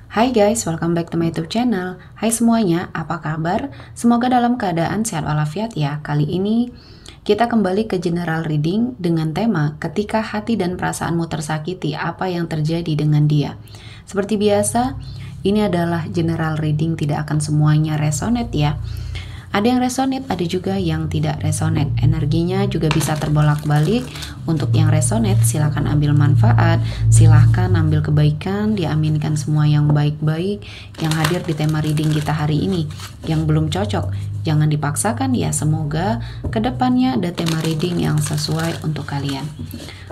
Hai guys, welcome back to my YouTube channel. Hai semuanya, apa kabar? Semoga dalam keadaan sehat walafiat ya. Kali ini kita kembali ke general reading dengan tema ketika hati dan perasaanmu tersakiti, apa yang terjadi dengan dia. Seperti biasa, ini adalah general reading, tidak akan semuanya resonate ya. Ada yang resonate, ada juga yang tidak resonate. Energinya juga bisa terbolak-balik. Untuk yang resonate, silahkan ambil manfaat, silahkan ambil kebaikan, diaminkan semua yang baik-baik yang hadir di tema reading kita hari ini. Yang belum cocok, jangan dipaksakan ya. Semoga kedepannya ada tema reading yang sesuai untuk kalian.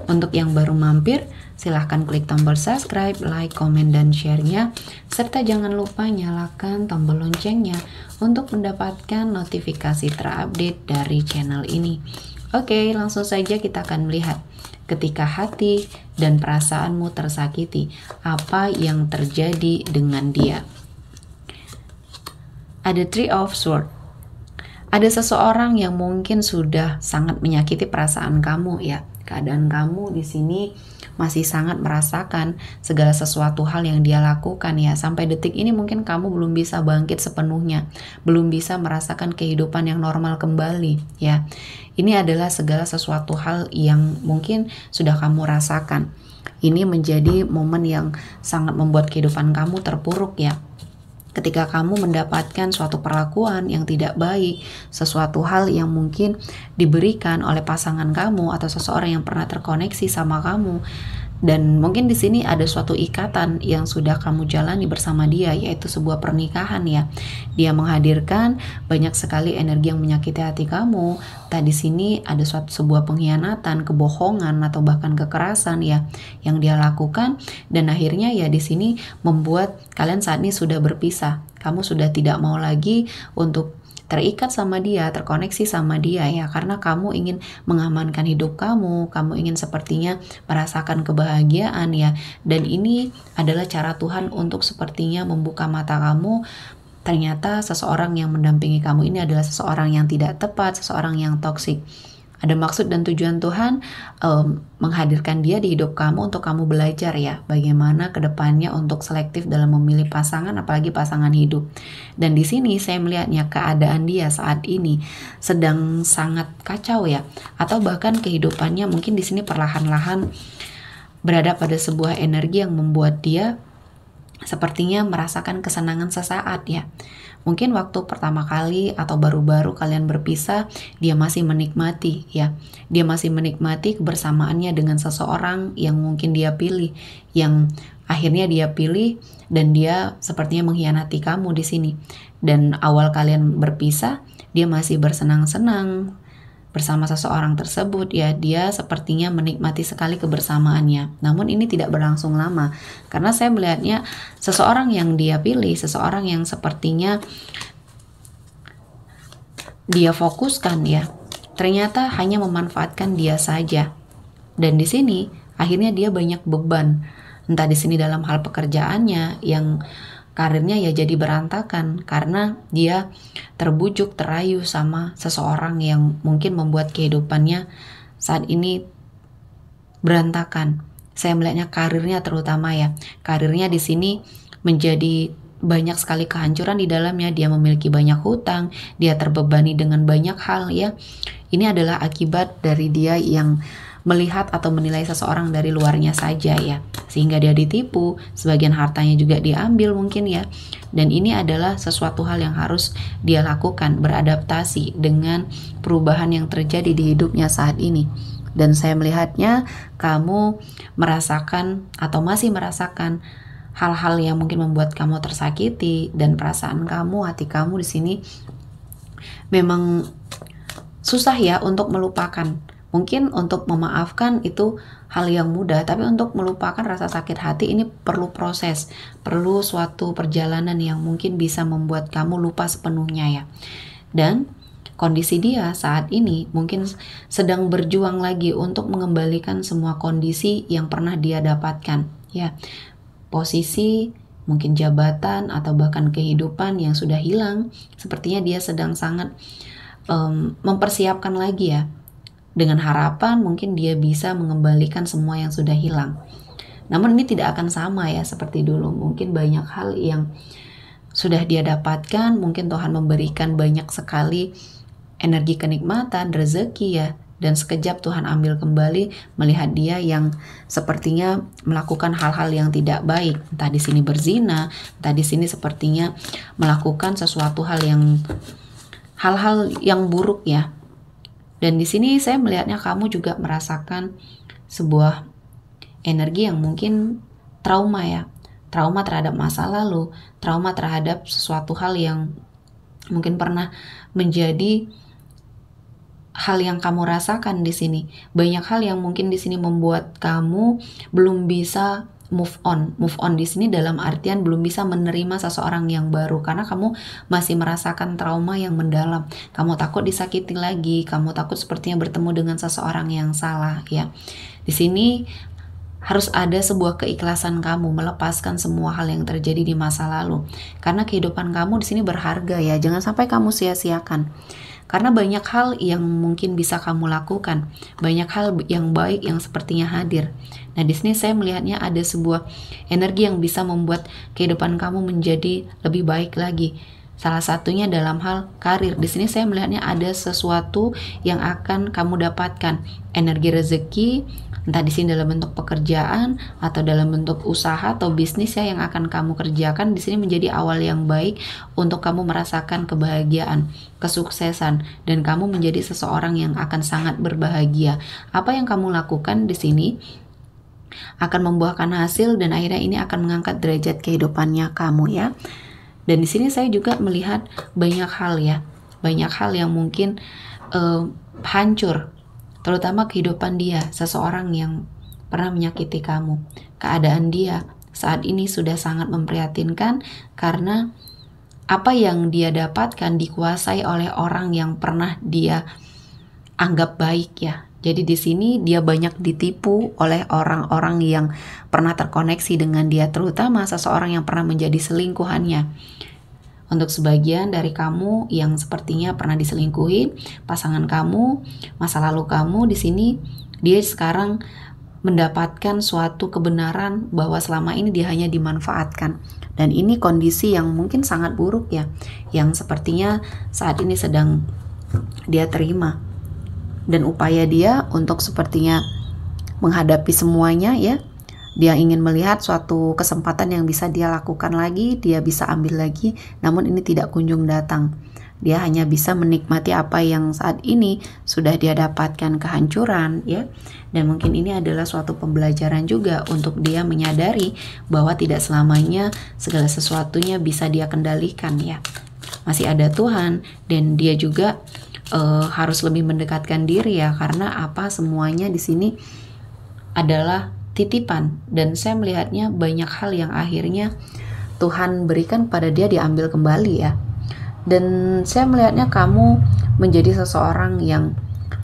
Untuk yang baru mampir, silahkan klik tombol subscribe, like, komen, dan share-nya. Serta jangan lupa nyalakan tombol loncengnya untuk mendapatkan notifikasi terupdate dari channel ini. Oke, langsung saja kita akan melihat ketika hati dan perasaanmu tersakiti, apa yang terjadi dengan dia. Ada Three of Swords. Ada seseorang yang mungkin sudah sangat menyakiti perasaan kamu ya. Keadaan kamu di sini masih sangat merasakan segala sesuatu hal yang dia lakukan ya. Sampai detik ini mungkin kamu belum bisa bangkit sepenuhnya, belum bisa merasakan kehidupan yang normal kembali ya. Ini adalah segala sesuatu hal yang mungkin sudah kamu rasakan. Ini menjadi momen yang sangat membuat kehidupan kamu terpuruk ya. Ketika kamu mendapatkan suatu perlakuan yang tidak baik, sesuatu hal yang mungkin diberikan oleh pasangan kamu atau seseorang yang pernah terkoneksi sama kamu, dan mungkin di sini ada suatu ikatan yang sudah kamu jalani bersama dia, yaitu sebuah pernikahan ya. Dia menghadirkan banyak sekali energi yang menyakiti hati kamu. Tadi sini ada sebuah pengkhianatan, kebohongan atau bahkan kekerasan ya yang dia lakukan, dan akhirnya ya di sini membuat kalian saat ini sudah berpisah. Kamu sudah tidak mau lagi untuk terikat sama dia, terkoneksi sama dia ya, karena kamu ingin mengamankan hidup kamu ingin sepertinya merasakan kebahagiaan ya, dan ini adalah cara Tuhan untuk sepertinya membuka mata kamu. Ternyata seseorang yang mendampingi kamu ini adalah seseorang yang tidak tepat, seseorang yang toksik. Ada maksud dan tujuan Tuhan menghadirkan dia di hidup kamu untuk kamu belajar ya bagaimana kedepannya untuk selektif dalam memilih pasangan, apalagi pasangan hidup. Dan di sini saya melihatnya keadaan dia saat ini sedang sangat kacau ya, atau bahkan kehidupannya mungkin di sini perlahan-lahan berada pada sebuah energi yang membuat dia sepertinya merasakan kesenangan sesaat ya. Mungkin waktu pertama kali atau baru-baru kalian berpisah, dia masih menikmati ya. Dia masih menikmati kebersamaannya dengan seseorang yang mungkin dia pilih, yang akhirnya dia pilih, dan dia sepertinya mengkhianati kamu di sini. Dan awal kalian berpisah, dia masih bersenang-senang bersama seseorang tersebut ya, dia sepertinya menikmati sekali kebersamaannya. Namun ini tidak berlangsung lama, karena saya melihatnya seseorang yang dia pilih, seseorang yang sepertinya dia fokuskan ya, ternyata hanya memanfaatkan dia saja. Dan di sini akhirnya dia banyak beban, entah di sini dalam hal pekerjaannya yang karirnya ya jadi berantakan karena dia terbujuk, terayu sama seseorang yang mungkin membuat kehidupannya saat ini berantakan. Saya melihatnya karirnya terutama ya. Karirnya di sini menjadi banyak sekali kehancuran di dalamnya. Dia memiliki banyak hutang, dia terbebani dengan banyak hal ya. Ini adalah akibat dari dia yang melihat atau menilai seseorang dari luarnya saja ya, sehingga dia ditipu, sebagian hartanya juga diambil mungkin ya. Dan ini adalah sesuatu hal yang harus dia lakukan, beradaptasi dengan perubahan yang terjadi di hidupnya saat ini. Dan saya melihatnya kamu merasakan atau masih merasakan hal-hal yang mungkin membuat kamu tersakiti, dan perasaan kamu, hati kamu di sini memang susah ya untuk melupakan. Mungkin untuk memaafkan itu hal yang mudah, tapi untuk melupakan rasa sakit hati ini perlu proses, perlu suatu perjalanan yang mungkin bisa membuat kamu lupa sepenuhnya ya. Dan kondisi dia saat ini mungkin sedang berjuang lagi untuk mengembalikan semua kondisi yang pernah dia dapatkan ya. Posisi, mungkin jabatan, atau bahkan kehidupan yang sudah hilang, sepertinya dia sedang sangat mempersiapkan lagi ya, dengan harapan mungkin dia bisa mengembalikan semua yang sudah hilang. Namun ini tidak akan sama ya seperti dulu. Mungkin banyak hal yang sudah dia dapatkan, mungkin Tuhan memberikan banyak sekali energi kenikmatan, rezeki ya, dan sekejap Tuhan ambil kembali melihat dia yang sepertinya melakukan hal-hal yang tidak baik, entah di sini berzina, entah di sini sepertinya melakukan sesuatu hal-hal yang buruk ya. Dan di sini saya melihatnya kamu juga merasakan sebuah energi yang mungkin trauma ya, trauma terhadap masa lalu, trauma terhadap sesuatu hal yang mungkin pernah menjadi hal yang kamu rasakan di sini. Banyak hal yang mungkin di sini membuat kamu belum bisa move on. Move on di sini dalam artian belum bisa menerima seseorang yang baru karena kamu masih merasakan trauma yang mendalam. Kamu takut disakiti lagi, kamu takut sepertinya bertemu dengan seseorang yang salah ya. Di sini harus ada sebuah keikhlasan kamu melepaskan semua hal yang terjadi di masa lalu. Karena kehidupan kamu di sini berharga ya. Jangan sampai kamu sia-siakan. Karena banyak hal yang mungkin bisa kamu lakukan, banyak hal yang baik yang sepertinya hadir. Nah, di sini saya melihatnya ada sebuah energi yang bisa membuat kehidupan kamu menjadi lebih baik lagi. Salah satunya dalam hal karir. Di sini saya melihatnya ada sesuatu yang akan kamu dapatkan, energi rezeki, entah di sini dalam bentuk pekerjaan atau dalam bentuk usaha atau bisnis ya yang akan kamu kerjakan. Di sini menjadi awal yang baik untuk kamu merasakan kebahagiaan, kesuksesan, dan kamu menjadi seseorang yang akan sangat berbahagia. Apa yang kamu lakukan di sini akan membuahkan hasil dan akhirnya ini akan mengangkat derajat kehidupannya kamu ya. Dan di sini saya juga melihat banyak hal ya, banyak hal yang mungkin hancur, terutama kehidupan dia, seseorang yang pernah menyakiti kamu. Keadaan dia saat ini sudah sangat memprihatinkan karena apa yang dia dapatkan dikuasai oleh orang yang pernah dia anggap baik ya. Jadi di sini dia banyak ditipu oleh orang-orang yang pernah terkoneksi dengan dia, terutama seseorang yang pernah menjadi selingkuhannya. Untuk sebagian dari kamu yang sepertinya pernah diselingkuhi, pasangan kamu, masa lalu kamu di sini dia sekarang mendapatkan suatu kebenaran bahwa selama ini dia hanya dimanfaatkan. Dan ini kondisi yang mungkin sangat buruk ya, yang sepertinya saat ini sedang dia terima. Dan upaya dia untuk sepertinya menghadapi semuanya ya, dia ingin melihat suatu kesempatan yang bisa dia lakukan lagi, dia bisa ambil lagi, namun ini tidak kunjung datang. Dia hanya bisa menikmati apa yang saat ini sudah dia dapatkan, kehancuran ya. Dan mungkin ini adalah suatu pembelajaran juga untuk dia menyadari bahwa tidak selamanya segala sesuatunya bisa dia kendalikan ya. Masih ada Tuhan dan dia juga harus lebih mendekatkan diri ya, karena apa semuanya di sini adalah titipan dan saya melihatnya banyak hal yang akhirnya Tuhan berikan pada dia diambil kembali ya. Dan saya melihatnya kamu menjadi seseorang yang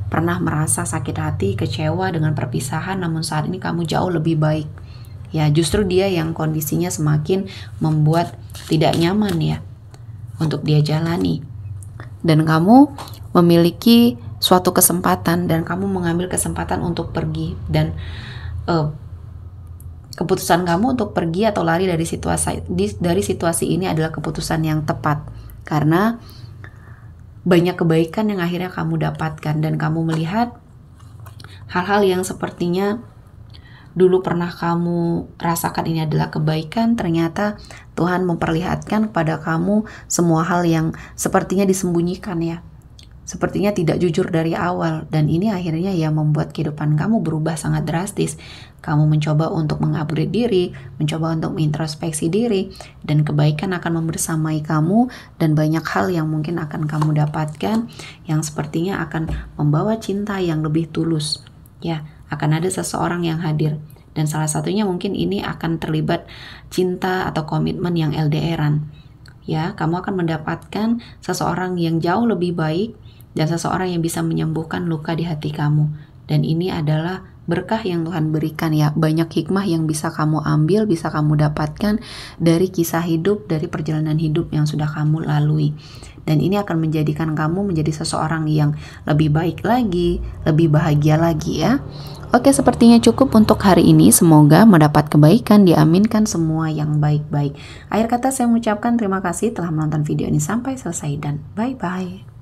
pernah merasa sakit hati, kecewa dengan perpisahan, namun saat ini kamu jauh lebih baik ya. Justru dia yang kondisinya semakin membuat tidak nyaman ya untuk dia jalani. Dan kamu memiliki suatu kesempatan dan kamu mengambil kesempatan untuk pergi, dan keputusan kamu untuk pergi atau lari dari situasi ini adalah keputusan yang tepat karena banyak kebaikan yang akhirnya kamu dapatkan dan kamu melihat hal-hal yang sepertinya dulu pernah kamu rasakan ini adalah kebaikan, ternyata Tuhan memperlihatkan kepada kamu semua hal yang sepertinya disembunyikan ya. Sepertinya tidak jujur dari awal, dan ini akhirnya ya membuat kehidupan kamu berubah sangat drastis. Kamu mencoba untuk mengupgrade diri, mencoba untuk mengintrospeksi diri, dan kebaikan akan membersamai kamu dan banyak hal yang mungkin akan kamu dapatkan yang sepertinya akan membawa cinta yang lebih tulus. Ya, akan ada seseorang yang hadir dan salah satunya mungkin ini akan terlibat cinta atau komitmen yang LDR-an. Ya, kamu akan mendapatkan seseorang yang jauh lebih baik dan seseorang yang bisa menyembuhkan luka di hati kamu. Dan ini adalah berkah yang Tuhan berikan ya, banyak hikmah yang bisa kamu ambil, bisa kamu dapatkan dari kisah hidup, dari perjalanan hidup yang sudah kamu lalui. Dan ini akan menjadikan kamu menjadi seseorang yang lebih baik lagi, lebih bahagia lagi ya. Oke, sepertinya cukup untuk hari ini. Semoga mendapat kebaikan, diaminkan semua yang baik-baik. Akhir kata saya mengucapkan terima kasih telah menonton video ini sampai selesai dan bye-bye.